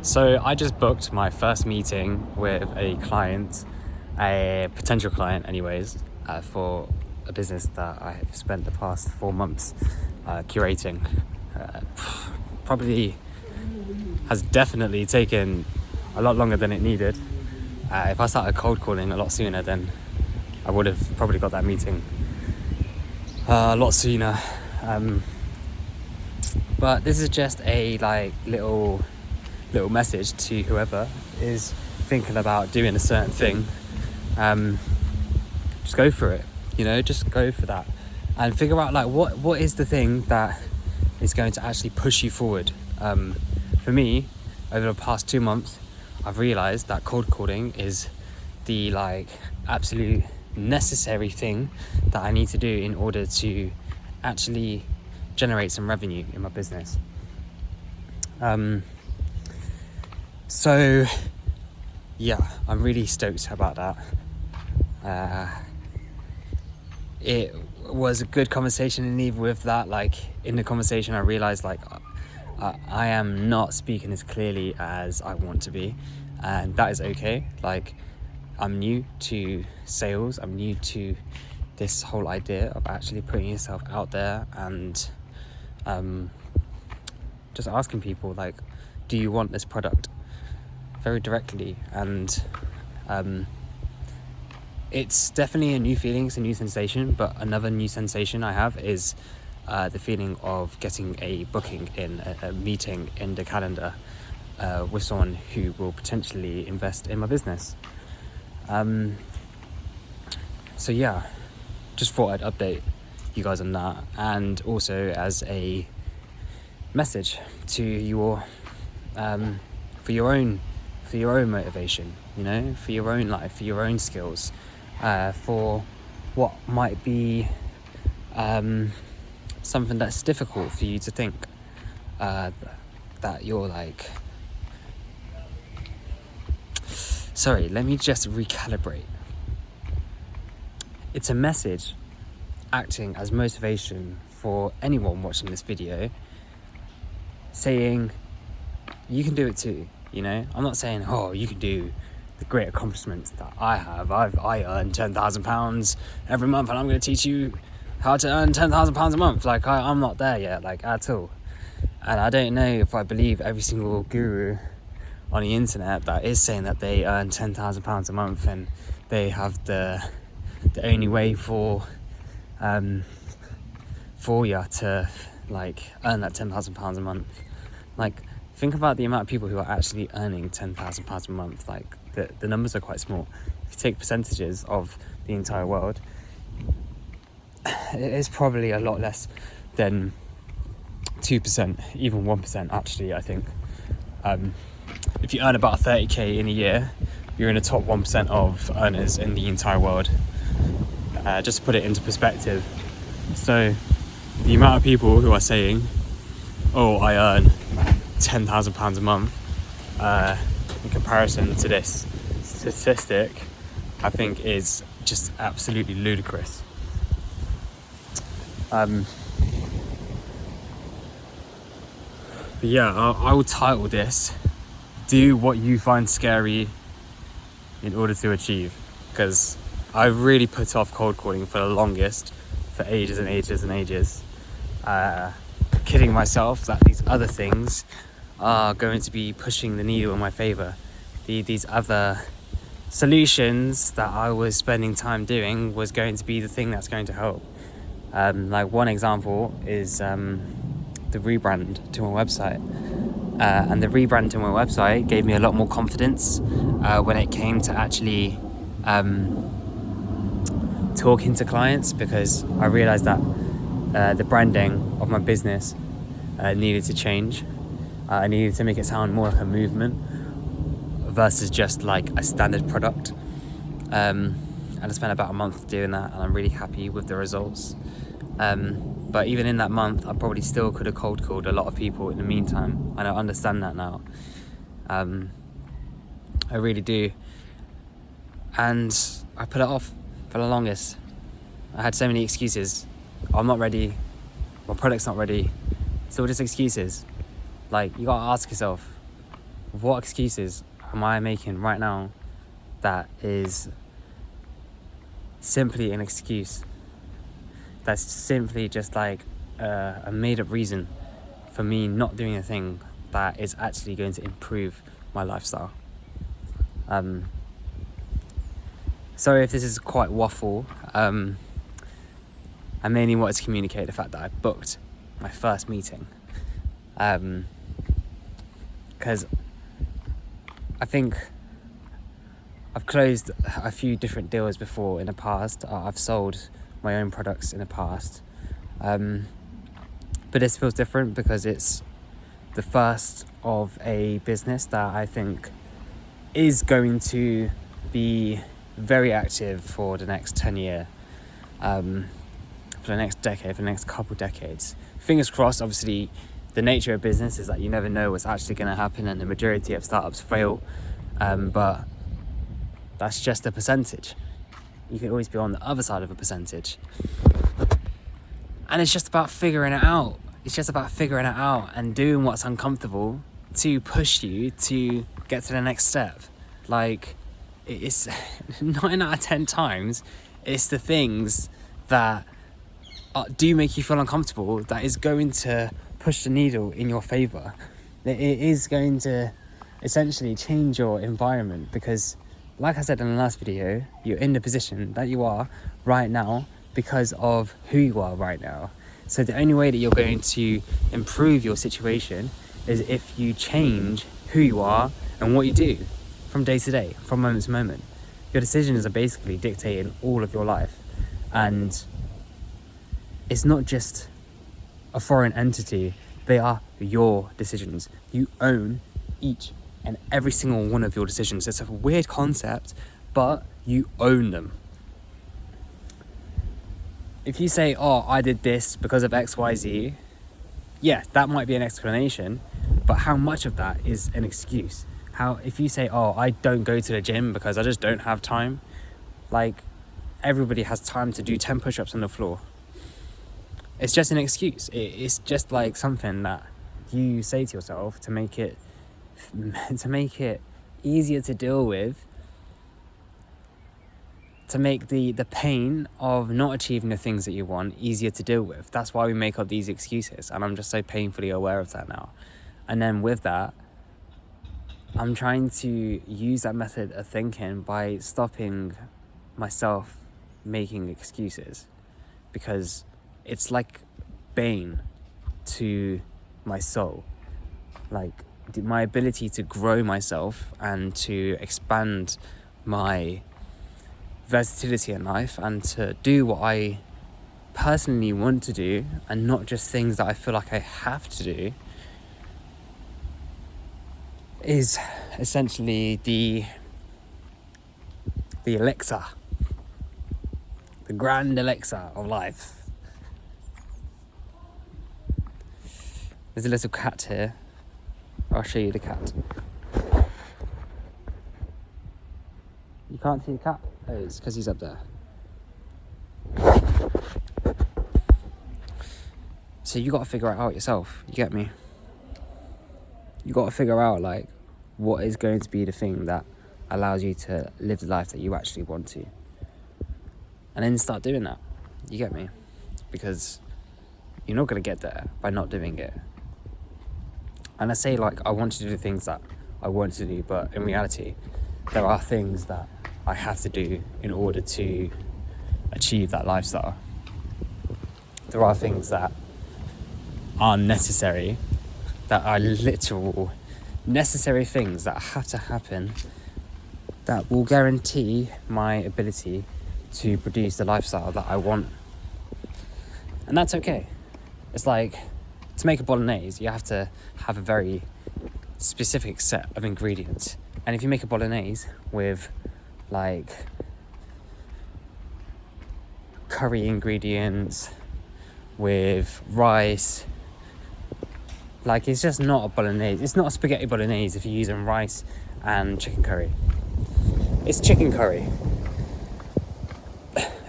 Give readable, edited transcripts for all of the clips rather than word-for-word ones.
So I just booked my first meeting with a client, a potential client anyways, for a business that I have spent the past 4 months curating. Probably has definitely taken a lot longer than it needed. If I started cold calling a lot sooner, then I would have probably got that meeting a lot sooner. But this is just a little message to whoever is thinking about doing a certain thing. Just go for it, just go for that and figure out what is the thing that is going to actually push you forward. For me, over the past 2 months, I've realized that cold calling is the absolute necessary thing that I need to do in order to actually generate some revenue in my business. So yeah, I'm really stoked about that. It was a good conversation, and even with that, in the conversation I realized I am not speaking as clearly as I want to be, and that is okay. I'm new to sales, I'm new to this whole idea of actually putting yourself out there and just asking people do you want this product, very directly. And it's definitely a new feeling, it's a new sensation. But another new sensation I have is the feeling of getting a booking in a meeting in the calendar with someone who will potentially invest in my business. So yeah, just thought I'd update you guys on that, and also as a message to you all, for your own motivation, for your own life, for your own skills, for what might be something that's difficult for you to think, that you're sorry, let me just recalibrate. It's a message acting as motivation for anyone watching this video, saying you can do it too. I'm not saying, you can do the great accomplishments that I have. I earn £10,000 every month, and I'm going to teach you how to earn £10,000 a month. I'm not there yet, at all. And I don't know if I believe every single guru on the internet that is saying that they earn £10,000 a month, and they have the only way for you to earn that £10,000 a month. Think about the amount of people who are actually earning £10,000 a month. The numbers are quite small. If you take percentages of the entire world, it is probably a lot less than 2%, even 1% actually, I think. If you earn about 30k in a year, you're in the top 1% of earners in the entire world. Just to put it into perspective. So the amount of people who are saying, I earn £10,000 a month, in comparison to this statistic, I think is just absolutely ludicrous. But yeah, I will title this "Do What You Find Scary in Order to Achieve," because I really put off cold calling for the longest, for ages and ages and ages, kidding myself that these other things are going to be pushing the needle in my favor. These other solutions that I was spending time doing was going to be the thing that's going to help. One example is the rebrand to my website, and the rebrand to my website gave me a lot more confidence when it came to actually talking to clients, because I realized that the branding of my business needed to change. I needed to make it sound more like a movement versus just a standard product. And I spent about a month doing that, and I'm really happy with the results. But even in that month, I probably still could have cold called a lot of people in the meantime, and I understand that now. I really do. And I put it off for the longest. I had so many excuses. I'm not ready, my product's not ready. It's all just excuses. You gotta ask yourself, what excuses am I making right now that is simply an excuse? That's simply just like a made-up reason for me not doing a thing that is actually going to improve my lifestyle. Sorry if this is quite waffle. I mainly wanted to communicate the fact that I booked my first meeting. Because I think I've closed a few different deals before in the past. I've sold my own products in the past. But this feels different because it's the first of a business that I think is going to be very active for the next 10 year, for the next decade, for the next couple decades. Fingers crossed. Obviously, the nature of business is that you never know what's actually going to happen, and the majority of startups fail, but that's just a percentage. You can always be on the other side of a percentage, and it's just about figuring it out. It's just about figuring it out and doing what's uncomfortable to push you to get to the next step. Like, it's 9 out of 10 times, it's the things that do make you feel uncomfortable that is going to push the needle in your favor. It is going to essentially change your environment, because like I said in the last video, you're in the position that you are right now because of who you are right now. So the only way that you're going to improve your situation is if you change who you are and what you do from day to day, from moment to moment. Your decisions are basically dictating all of your life, and it's not just a foreign entity. They are your decisions. You own each and every single one of your decisions. It's a weird concept, but you own them. If you say, oh, I did this because of XYZ, yeah, that might be an explanation, but how much of that is an excuse? If you say, oh, I don't go to the gym because I just don't have time, like, everybody has time to do 10 push-ups on the floor. It's just an excuse. It's just like something that you say to yourself to make it easier to deal with, to make the pain of not achieving the things that you want easier to deal with. That's why we make up these excuses, and I'm just so painfully aware of that now. And then with that, I'm trying to use that method of thinking by stopping myself making excuses, because it's like bane to my soul. Like, my ability to grow myself and to expand my versatility in life and to do what I personally want to do and not just things that I feel like I have to do, is essentially the elixir, the grand elixir of life. There's a little cat here. I'll show you the cat. You can't see the cat? Oh, it's because he's up there. So you got to figure it out yourself. You get me? You got to figure out, like, what is going to be the thing that allows you to live the life that you actually want to, and then start doing that. You get me? Because you're not going to get there by not doing it. And I say, like, I want to do the things that I want to do, but in reality, there are things that I have to do in order to achieve that lifestyle. There are things that are necessary, that are literal necessary things that have to happen, that will guarantee my ability to produce the lifestyle that I want. And that's okay. It's like, to make a bolognese, you have to have a very specific set of ingredients. And if you make a bolognese with, like, curry ingredients, with rice, like, it's just not a bolognese. It's not a spaghetti bolognese if you're using rice and chicken curry. It's chicken curry.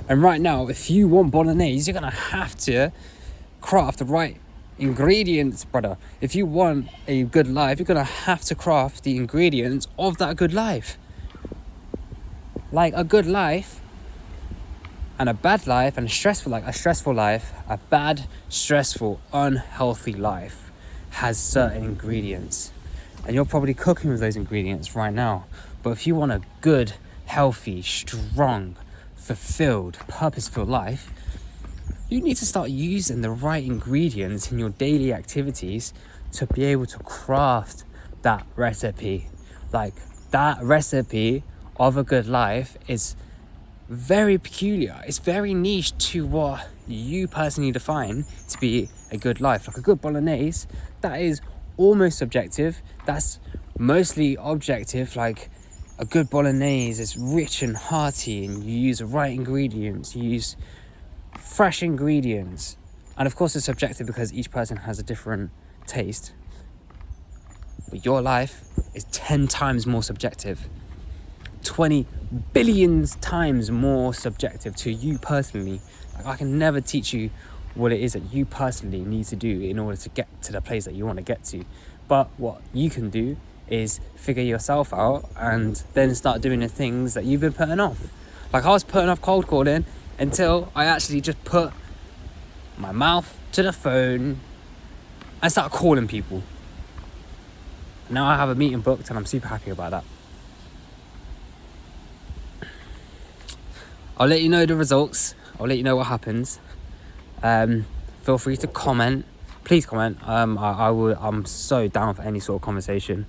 And right now, if you want bolognese, you're going to have to craft the right ingredients, brother. If you want a good life, you're gonna have to craft the ingredients of that good life. Like a good life and a bad life and a stressful life, a bad, stressful, unhealthy life has certain ingredients. And you're probably cooking with those ingredients right now. But if you want a good, healthy, strong, fulfilled, purpose-filled life, you need to start using the right ingredients in your daily activities to be able to craft that recipe. Like, that recipe of a good life is very peculiar. It's very niche to what you personally define to be a good life. Like a good bolognese, that is almost subjective. That's mostly objective. Like a good bolognese is rich and hearty, and you use the right ingredients. You use fresh ingredients, and of course it's subjective because each person has a different taste. But your life is 10 times more subjective, 20 billion times more subjective to you personally. Like, I can never teach you what it is that you personally need to do in order to get to the place that you want to get to. But what you can do is figure yourself out and then start doing the things that you've been putting off. Like, I was putting off cold calling until I actually just put my mouth to the phone and start calling people. Now I have a meeting booked and I'm super happy about that. I'll let you know the results. I'll let you know what happens. Feel free to comment. Please comment. I'm so down for any sort of conversation.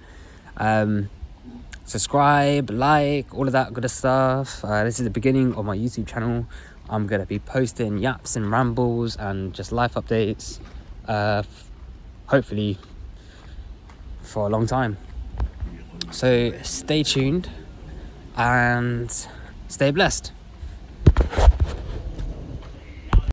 Subscribe, like, all of that good stuff. This is the beginning of my YouTube channel. I'm going to be posting yaps and rambles and just life updates, hopefully for a long time. So stay tuned and stay blessed.